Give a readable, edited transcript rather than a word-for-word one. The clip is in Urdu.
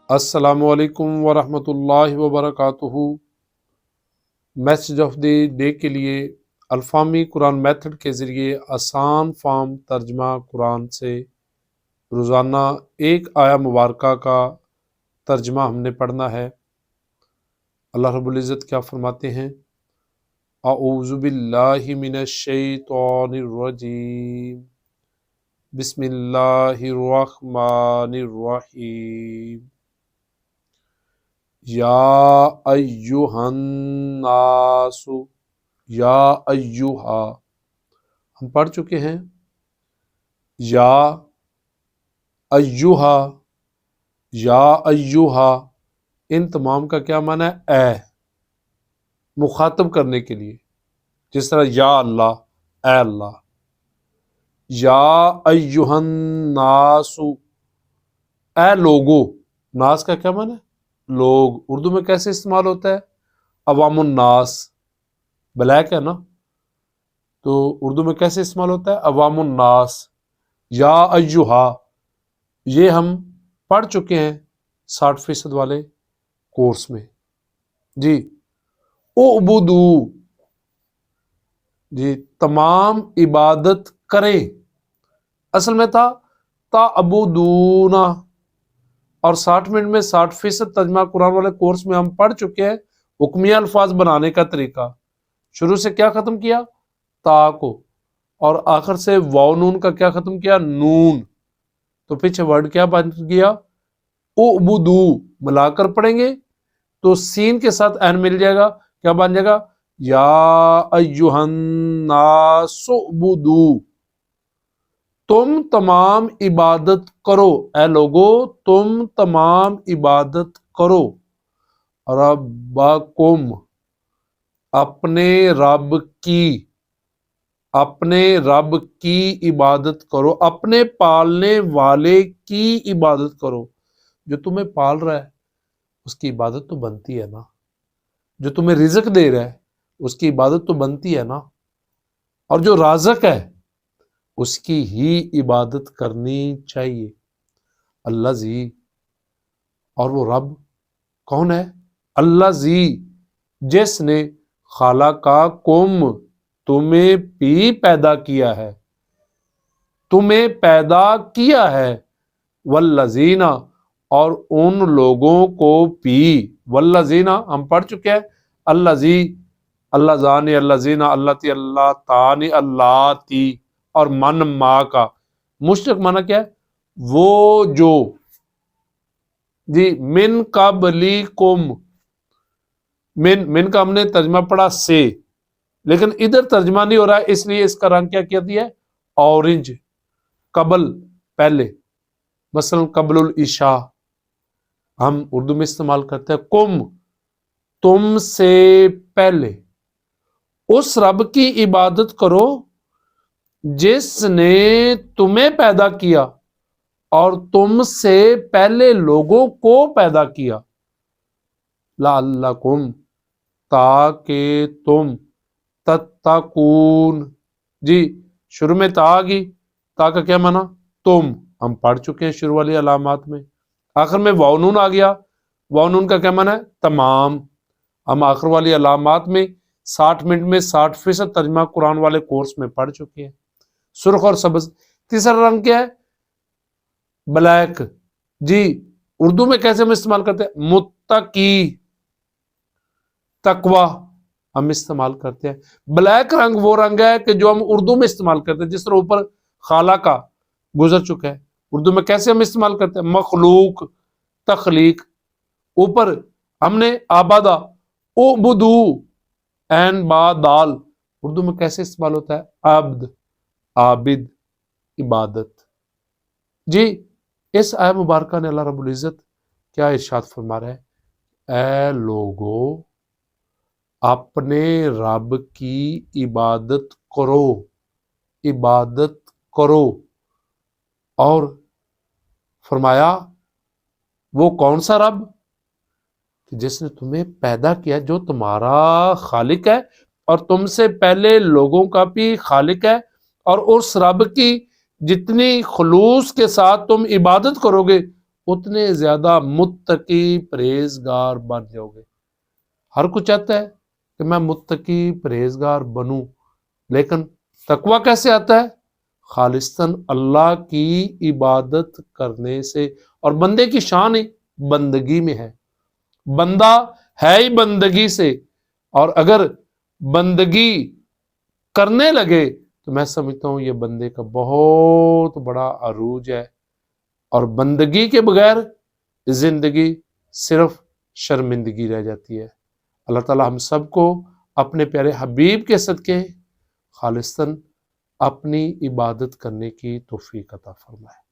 السلام علیکم ورحمۃ اللہ وبرکاتہ۔ میسج آف دی ڈے کے لیے الفامی قرآن میتھڈ کے ذریعے آسان فارم ترجمہ قرآن سے روزانہ ایک آیا مبارکہ کا ترجمہ ہم نے پڑھنا ہے۔ اللہ رب العزت کیا فرماتے ہیں؟ اعوذ باللہ من الشیطان الرجیم، بسم اللہ الرحمن الرحیم۔ یا ایہا الناس، یا ایہا ہم پڑھ چکے ہیں۔ یا ایہا، یا ایہا ان تمام کا کیا معنی ہے؟ اے، مخاطب کرنے کے لیے، جس طرح یا اللہ، اے اللہ۔ یا ایہا الناس، اے لوگو۔ ناس کا کیا معنی ہے؟ لوگ۔ اردو میں کیسے استعمال ہوتا ہے؟ عوام الناس، بلیک ہے نا، تو اردو میں کیسے استعمال ہوتا ہے؟ عوام الناس۔ یا ایہا یہ ہم پڑھ چکے ہیں 60% والے کورس میں جی۔ اعبدو جی، تمام عبادت کریں، اصل میں تھا تعبدون، اور 60 منٹ میں 60% ترجمہ قرآن والے کورس میں ہم پڑھ چکے ہیں حکمیہ الفاظ بنانے کا طریقہ۔ شروع سے کیا ختم کیا؟ تا کو، اور آخر سے واو نون کا کیا ختم کیا؟ نون۔ تو پیچھے ورڈ کیا بن گیا؟ اعبدو، ملا کر پڑھیں گے تو سین کے ساتھ این مل جائے گا، کیا بن جائے گا؟ یا ایہا الناس اعبدو، تم تمام عبادت کرو، اے لوگو تم تمام عبادت کرو، ربکم اپنے رب کی، اپنے رب کی عبادت کرو، اپنے پالنے والے کی عبادت کرو۔ جو تمہیں پال رہا ہے اس کی عبادت تو بنتی ہے نا، جو تمہیں رزق دے رہا ہے اس کی عبادت تو بنتی ہے نا، اور جو رازق ہے اس کی ہی عبادت کرنی چاہیے۔ اللہ زی، اور وہ رب کون ہے؟ اللہ زی، جس نے خلقکم تمہیں بھی پیدا کیا ہے، تمہیں پیدا کیا ہے، والذین اور ان لوگوں کو بھی، والذین ہم پڑھ چکے ہیں، اللہ زی، اللہ زانی، اللہ زینا، اللہ تی، اللہ تانی، اللہ تی، اور من ما کا مشتق معنی کیا ہے؟ وہ جو جی، من قبلکم، من کا ہم نے ترجمہ پڑھا سے، لیکن ادھر ترجمہ نہیں ہو رہا ہے، اس لیے اس کا رنگ کیا کیا دیا ہے؟ اورنج۔ قبل پہلے، مثلا قبل العشاء ہم اردو میں استعمال کرتے ہیں۔ کم تم سے پہلے، اس رب کی عبادت کرو جس نے تمہیں پیدا کیا اور تم سے پہلے لوگوں کو پیدا کیا، لعلکم تاکہ تم، تتقون جی، شروع میں تا آ گئی، تا کا کیا معنی؟ تم، ہم پڑھ چکے ہیں شروع والی علامات میں۔ آخر میں واو نون آ گیا، واو نون کا کیا معنی ہے؟ تمام۔ ہم آخر والی علامات میں 60 منٹ میں 60% ترجمہ قرآن والے کورس میں پڑھ چکے ہیں۔ سرخ اور سبز۔ تیسرا رنگ کیا ہے؟ بلیک جی، اردو میں کیسے ہم استعمال کرتے ہیں؟ متقی، تقوی ہم استعمال کرتے ہیں۔ بلیک رنگ وہ رنگ ہے کہ جو ہم اردو میں استعمال کرتے ہیں، جس طرح اوپر خالہ کا گزر چکا ہے، اردو میں کیسے ہم استعمال کرتے ہیں؟ مخلوق، تخلیق۔ اوپر ہم نے آبادہ، اعبدو، عین با دال، اردو میں کیسے استعمال ہوتا ہے؟ عبد، عابد، عبادت جی۔ اس آیت مبارکہ نے اللہ رب العزت کیا ارشاد فرما رہا ہے؟ اے لوگو اپنے رب کی عبادت کرو، عبادت کرو، اور فرمایا وہ کون سا رب؟ کہ جس نے تمہیں پیدا کیا، جو تمہارا خالق ہے اور تم سے پہلے لوگوں کا بھی خالق ہے، اور اس رب کی جتنی خلوص کے ساتھ تم عبادت کرو گے اتنے زیادہ متقی پرہیزگار بن جاؤ گے۔ ہر کوئی چاہتا ہے کہ میں متقی پرہیزگار بنوں، لیکن تقویٰ کیسے آتا ہے؟ خالصتاً اللہ کی عبادت کرنے سے۔ اور بندے کی شان ہی بندگی میں ہے، بندہ ہے ہی بندگی سے، اور اگر بندگی کرنے لگے تو میں سمجھتا ہوں یہ بندے کا بہت بڑا عروج ہے، اور بندگی کے بغیر زندگی صرف شرمندگی رہ جاتی ہے۔ اللہ تعالی ہم سب کو اپنے پیارے حبیب کے صدقے خالصتاً اپنی عبادت کرنے کی توفیق عطا فرمائے۔